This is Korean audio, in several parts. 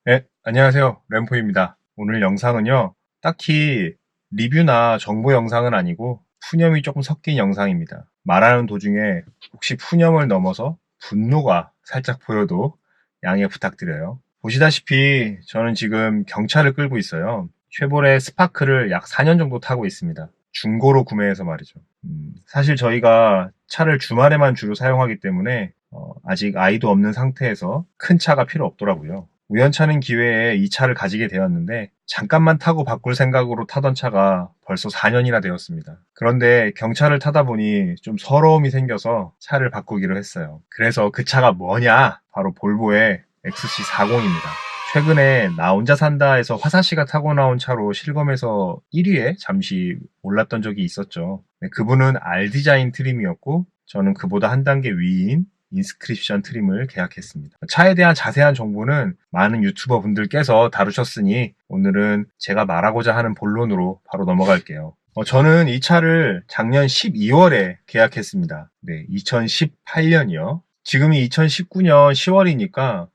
네, 안녕하세요. 램포입니다. 오늘 영상은요, 딱히 리뷰나 정보 영상은 아니고 푸념이 조금 섞인 영상입니다. 말하는 도중에 혹시 푸념을 넘어서 분노가 살짝 보여도 양해 부탁드려요. 보시다시피 저는 지금 경차를 끌고 있어요. 쉐보레 스파크를 약 4년 정도 타고 있습니다. 중고로 구매해서 말이죠. 사실 저희가 차를 주말에만 주로 사용하기 때문에 아직 아이도 없는 상태에서 큰 차가 필요 없더라고요. 우연찮은 기회에 이 차를 가지게 되었는데 잠깐만 타고 바꿀 생각으로 타던 차가 벌써 4년이나 되었습니다. 그런데 경차를 타다 보니 좀 서러움이 생겨서 차를 바꾸기로 했어요. 그래서 그 차가 뭐냐? 바로 볼보의 XC40입니다. 최근에 나 혼자 산다에서 화사씨가 타고 나온 차로 실검에서 1위에 잠시 올랐던 적이 있었죠. 네, 그분은 R 디자인 트림이었고 저는 그보다 한 단계 위인 인스크립션 트림을 계약했습니다. 차에 대한 자세한 정보는 많은 유튜버 분들께서 다루셨으니 오늘은 제가 말하고자 하는 본론으로 바로 넘어갈게요. 저는 이 차를 작년 12월에 계약했습니다. 네, 2018년이요. 지금이 2019년 10월이니까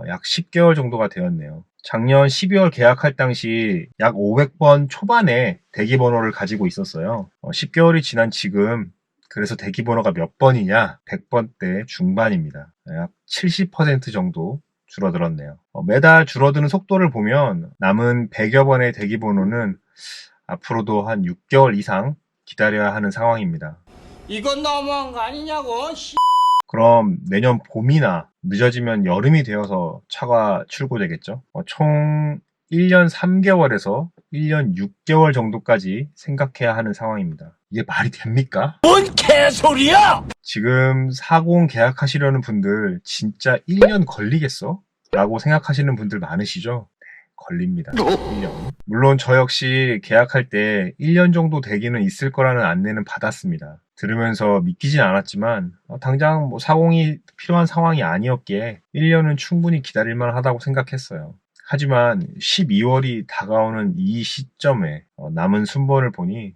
약 10개월 정도가 되었네요. 작년 12월 계약할 당시 약 500번 초반에 대기번호를 가지고 있었어요. 10개월이 지난 지금 그래서 대기번호가 몇 번이냐? 100번대 중반입니다. 약 70% 정도 줄어들었네요. 매달 줄어드는 속도를 보면 남은 100여 번의 대기번호는 앞으로도 한 6개월 이상 기다려야 하는 상황입니다. 이건 너무한 거 아니냐고. 그럼 내년 봄이나 늦어지면 여름이 되어서 차가 출고되겠죠? 총 1년 3개월에서 1년 6개월 정도까지 생각해야 하는 상황입니다. 이게 말이 됩니까? 뭔 개소리야! 지금 40 계약하시려는 분들 진짜 1년 걸리겠어? 라고 생각하시는 분들 많으시죠? 걸립니다. 1년. 물론 저 역시 계약할 때 1년 정도 대기는 있을 거라는 안내는 받았습니다. 들으면서 믿기진 않았지만 당장 40이 필요한 상황이 아니었기에 1년은 충분히 기다릴만 하다고 생각했어요. 하지만 12월이 다가오는 이 시점에 남은 순번을 보니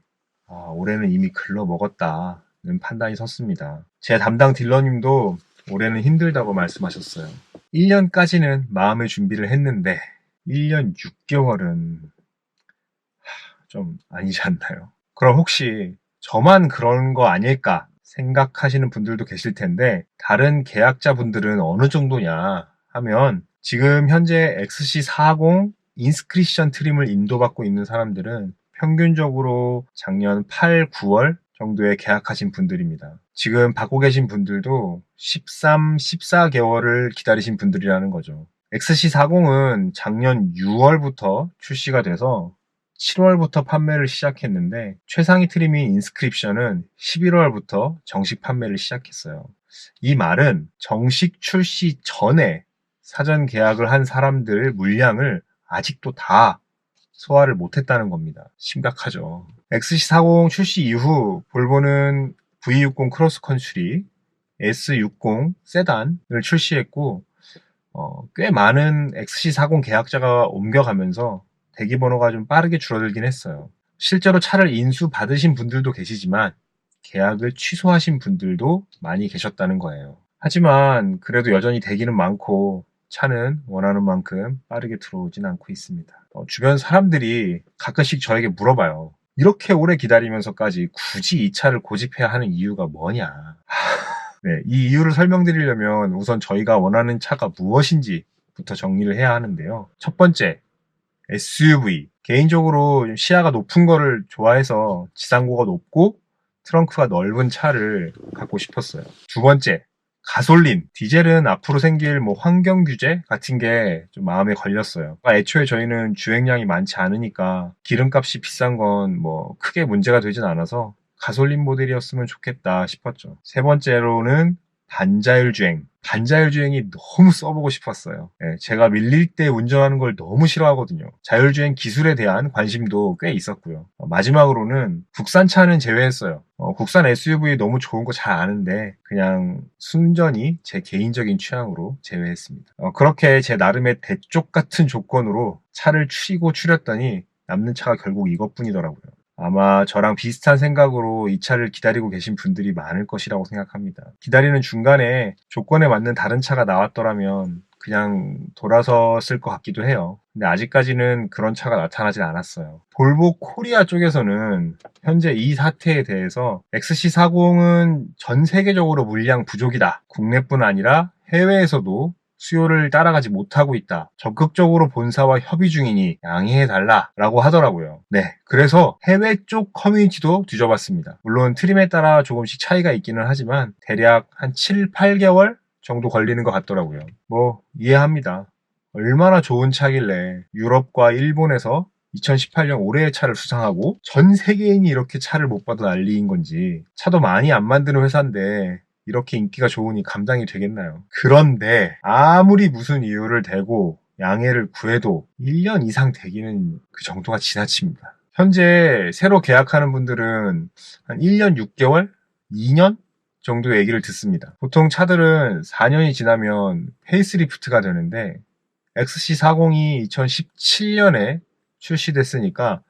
올해는 이미 글러먹었다는 판단이 섰습니다. 제 담당 딜러님도 올해는 힘들다고 말씀하셨어요. 1년까지는 마음의 준비를 했는데 1년 6개월은 좀 아니지 않나요? 그럼 혹시 저만 그런 거 아닐까 생각하시는 분들도 계실 텐데 다른 계약자분들은 어느 정도냐 하면 지금 현재 XC40 인스크리션 트림을 인도받고 있는 사람들은 평균적으로 작년 8, 9월 정도에 계약하신 분들입니다. 지금 받고 계신 분들도 13, 14개월을 기다리신 분들이라는 거죠. XC40은 작년 6월부터 출시가 돼서 7월부터 판매를 시작했는데 최상위 트림인 인스크립션은 11월부터 정식 판매를 시작했어요. 이 말은 정식 출시 전에 사전 계약을 한 사람들 물량을 아직도 다 소화를 못했다는 겁니다. 심각하죠. XC40 출시 이후 볼보는 V60 크로스컨트리, S60 세단을 출시했고 꽤 많은 XC40 계약자가 옮겨가면서 대기번호가 좀 빠르게 줄어들긴 했어요. 실제로 차를 인수 받으신 분들도 계시지만 계약을 취소하신 분들도 많이 계셨다는 거예요. 하지만 그래도 여전히 대기는 많고 차는 원하는 만큼 빠르게 들어오진 않고 있습니다. 주변 사람들이 가끔씩 저에게 물어봐요. 이렇게 오래 기다리면서까지 굳이 이 차를 고집해야 하는 이유가 뭐냐. 네, 이 이유를 설명드리려면 우선 저희가 원하는 차가 무엇인지부터 정리를 해야 하는데요. 첫 번째, SUV. 개인적으로 시야가 높은 거를 좋아해서 지상고가 높고 트렁크가 넓은 차를 갖고 싶었어요. 두 번째, 가솔린. 디젤은 앞으로 생길 환경 규제 같은 게 좀 마음에 걸렸어요. 애초에 저희는 주행량이 많지 않으니까 기름값이 비싼 건 크게 문제가 되진 않아서 가솔린 모델이었으면 좋겠다 싶었죠. 세 번째로는 반자율 주행. 반자율 주행이 너무 써보고 싶었어요. 제가 밀릴 때 운전하는 걸 너무 싫어하거든요. 자율주행 기술에 대한 관심도 꽤 있었고요. 마지막으로는 국산차는 제외했어요. 국산 SUV 너무 좋은 거 잘 아는데 그냥 순전히 제 개인적인 취향으로 제외했습니다. 그렇게 제 나름의 대쪽 같은 조건으로 차를 추렸더니 남는 차가 결국 이것뿐이더라고요. 아마 저랑 비슷한 생각으로 이 차를 기다리고 계신 분들이 많을 것이라고 생각합니다. 기다리는 중간에 조건에 맞는 다른 차가 나왔더라면 그냥 돌아섰을 것 같기도 해요. 근데 아직까지는 그런 차가 나타나진 않았어요. 볼보 코리아 쪽에서는 현재 이 사태에 대해서 XC40은 전 세계적으로 물량 부족이다. 국내뿐 아니라 해외에서도 수요를 따라가지 못하고 있다. 적극적으로 본사와 협의 중이니 양해해달라 라고 하더라고요. 네, 그래서 해외 쪽 커뮤니티도 뒤져봤습니다. 물론 트림에 따라 조금씩 차이가 있기는 하지만 대략 한 7, 8개월 정도 걸리는 것 같더라고요. 뭐 이해합니다. 얼마나 좋은 차길래 유럽과 일본에서 2018년 올해의 차를 수상하고 전 세계인이 이렇게 차를 못 봐도 난리인 건지, 차도 많이 안 만드는 회사인데 이렇게 인기가 좋으니 감당이 되겠나요? 그런데 아무리 무슨 이유를 대고 양해를 구해도 1년 이상 되기는 그 정도가 지나칩니다. 현재 새로 계약하는 분들은 한 1년 6개월? 2년? 정도 얘기를 듣습니다. 보통 차들은 4년이 지나면 페이스리프트가 되는데 XC40이 2017년에 출시됐으니까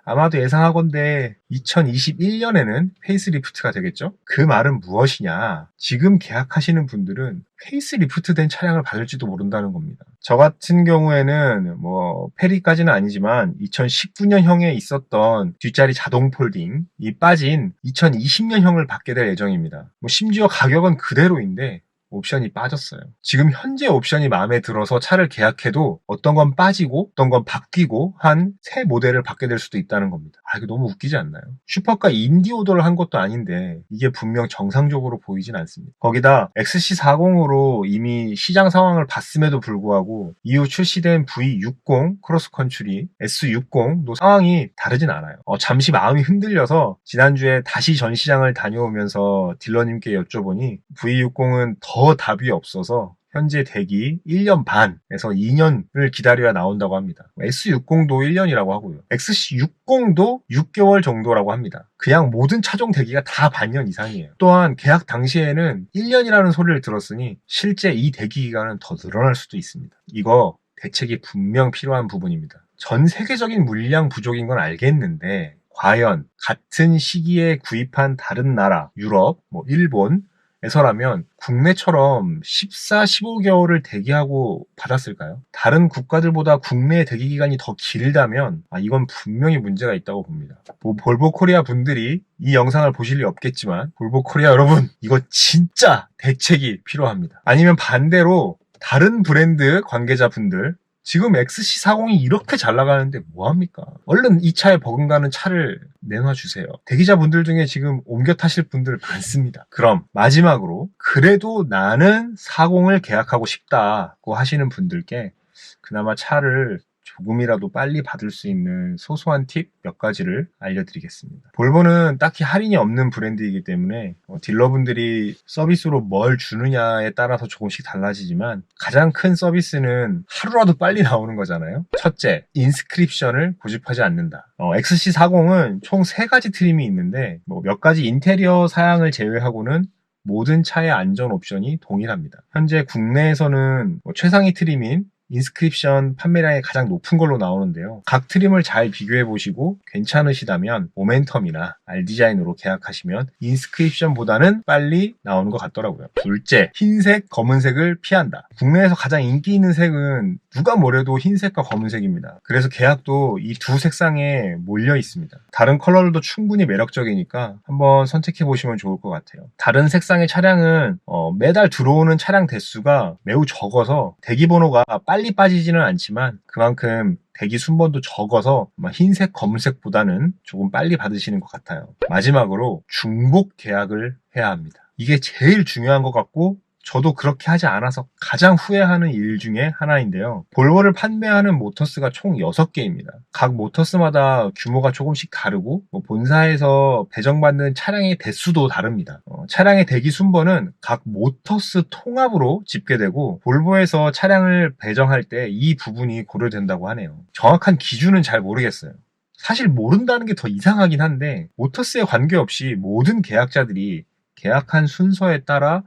아마도 예상하건대 2021년에는 페이스리프트가 되겠죠? 그 말은 무엇이냐? 지금 계약하시는 분들은 페이스리프트 된 차량을 받을지도 모른다는 겁니다. 저 같은 경우에는 뭐 페리까지는 아니지만 2019년형에 있었던 뒷자리 자동 폴딩이 빠진 2020년형을 받게 될 예정입니다. 뭐 심지어 가격은 그대로인데 옵션이 빠졌어요. 지금 현재 옵션이 마음에 들어서 차를 계약해도 어떤 건 빠지고 어떤 건 바뀌고 한 새 모델을 받게 될 수도 있다는 겁니다. 이거 너무 웃기지 않나요? 슈퍼카 인디 오더를 한 것도 아닌데 이게 분명 정상적으로 보이진 않습니다. 거기다 XC40으로 이미 시장 상황을 봤음에도 불구하고 이후 출시된 V60 크로스컨트리 S60도 상황이 다르진 않아요. 잠시 마음이 흔들려서 지난주에 다시 전시장을 다녀오면서 딜러님께 여쭤보니 V60은 더 답이 없어서 현재 대기 1년 반에서 2년을 기다려야 나온다고 합니다. S60도 1년이라고 하고요. XC60도 6개월 정도라고 합니다. 그냥 모든 차종 대기가 다 반년 이상이에요. 또한 계약 당시에는 1년이라는 소리를 들었으니 실제 이 대기 기간은 더 늘어날 수도 있습니다. 이거 대책이 분명 필요한 부분입니다. 전 세계적인 물량 부족인 건 알겠는데 과연 같은 시기에 구입한 다른 나라, 유럽, 일본 에서라면 국내처럼 14, 15개월을 대기하고 받았을까요? 다른 국가들보다 국내 대기 기간이 더 길다면 이건 분명히 문제가 있다고 봅니다. 볼보 코리아 분들이 이 영상을 보실 리 없겠지만 볼보 코리아 여러분, 이거 진짜 대책이 필요합니다. 아니면 반대로 다른 브랜드 관계자분들, 지금 XC40이 이렇게 잘 나가는데 뭐합니까? 얼른 이 차에 버금가는 차를 내놔주세요. 대기자분들 중에 지금 옮겨 타실 분들 많습니다. 그럼 마지막으로 그래도 나는 40을 계약하고 싶다고 하시는 분들께 그나마 차를 조금이라도 빨리 받을 수 있는 소소한 팁 몇 가지를 알려드리겠습니다. 볼보는 딱히 할인이 없는 브랜드이기 때문에 딜러분들이 서비스로 뭘 주느냐에 따라서 조금씩 달라지지만 가장 큰 서비스는 하루라도 빨리 나오는 거잖아요. 첫째, 인스크립션을 고집하지 않는다. XC40은 총 3가지 트림이 있는데 몇 가지 인테리어 사양을 제외하고는 모든 차의 안전 옵션이 동일합니다. 현재 국내에서는 최상위 트림인 인스크립션 판매량이 가장 높은 걸로 나오는데요. 각 트림을 잘 비교해 보시고 괜찮으시다면 모멘텀이나 R디자인으로 계약하시면 인스크립션보다는 빨리 나오는 것 같더라고요. 둘째, 흰색, 검은색을 피한다. 국내에서 가장 인기 있는 색은 누가 뭐래도 흰색과 검은색입니다. 그래서 계약도 이 두 색상에 몰려 있습니다. 다른 컬러들도 충분히 매력적이니까 한번 선택해 보시면 좋을 것 같아요. 다른 색상의 차량은 매달 들어오는 차량 대수가 매우 적어서 대기번호가 빨리 빠지지는 않지만 그만큼 대기 순번도 적어서 흰색, 검은색보다는 조금 빨리 받으시는 것 같아요. 마지막으로 중복 계약을 해야 합니다. 이게 제일 중요한 것 같고 저도 그렇게 하지 않아서 가장 후회하는 일 중에 하나인데요. 볼보를 판매하는 모터스가 총 6개입니다. 각 모터스마다 규모가 조금씩 다르고 본사에서 배정받는 차량의 대수도 다릅니다. 차량의 대기 순번은 각 모터스 통합으로 집계되고 볼보에서 차량을 배정할 때 이 부분이 고려된다고 하네요. 정확한 기준은 잘 모르겠어요. 사실 모른다는 게 더 이상하긴 한데 모터스에 관계없이 모든 계약자들이 계약한 순서에 따라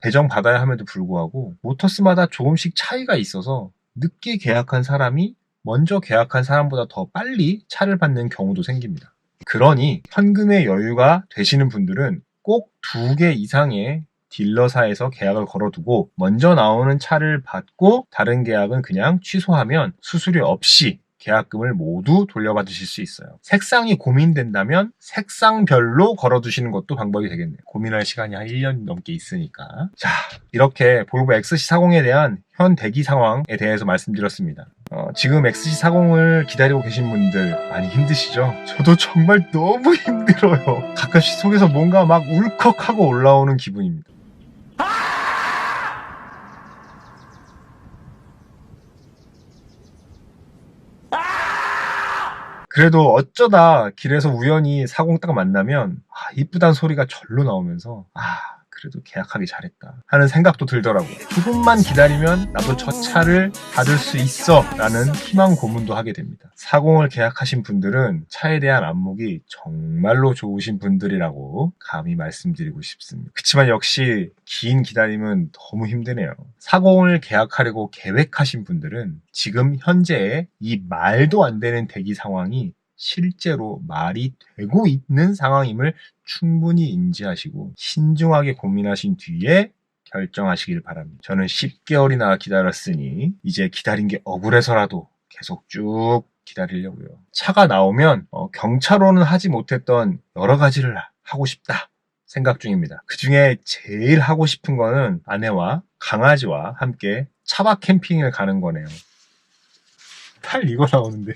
배정받아야 함에도 불구하고 모터스마다 조금씩 차이가 있어서 늦게 계약한 사람이 먼저 계약한 사람보다 더 빨리 차를 받는 경우도 생깁니다. 그러니 현금의 여유가 되시는 분들은 꼭 2개 이상의 딜러사에서 계약을 걸어두고 먼저 나오는 차를 받고 다른 계약은 그냥 취소하면 수수료 없이 계약금을 모두 돌려받으실 수 있어요. 색상이 고민된다면 색상별로 걸어두시는 것도 방법이 되겠네요. 고민할 시간이 한 1년 넘게 있으니까. 자, 이렇게 볼보 XC40에 대한 현 대기 상황에 대해서 말씀드렸습니다. 지금 XC40을 기다리고 계신 분들 많이 힘드시죠? 저도 정말 너무 힘들어요. 가끔씩 속에서 뭔가 막 울컥하고 올라오는 기분입니다. 그래도 어쩌다 길에서 우연히 40 딱 만나면 이쁘단 소리가 절로 나오면서 그래도 계약하기 잘했다 하는 생각도 들더라고요. 조금만 기다리면 나도 저 차를 받을 수 있어 라는 희망 고문도 하게 됩니다. 40을 계약하신 분들은 차에 대한 안목이 정말로 좋으신 분들이라고 감히 말씀드리고 싶습니다. 그렇지만 역시 긴 기다림은 너무 힘드네요. 40을 계약하려고 계획하신 분들은 지금 현재의 이 말도 안 되는 대기 상황이 실제로 말이 되고 있는 상황임을 충분히 인지하시고 신중하게 고민하신 뒤에 결정하시길 바랍니다. 저는 10개월이나 기다렸으니 이제 기다린 게 억울해서라도 계속 쭉 기다리려고요. 차가 나오면 경차로는 하지 못했던 여러 가지를 하고 싶다 생각 중입니다. 그 중에 제일 하고 싶은 거는 아내와 강아지와 함께 차박 캠핑을 가는 거네요. 탈 이거 나오는데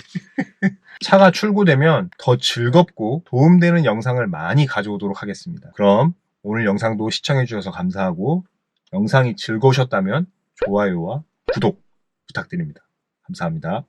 차가 출고되면 더 즐겁고 도움되는 영상을 많이 가져오도록 하겠습니다. 그럼 오늘 영상도 시청해주셔서 감사하고 영상이 즐거우셨다면 좋아요와 구독 부탁드립니다. 감사합니다.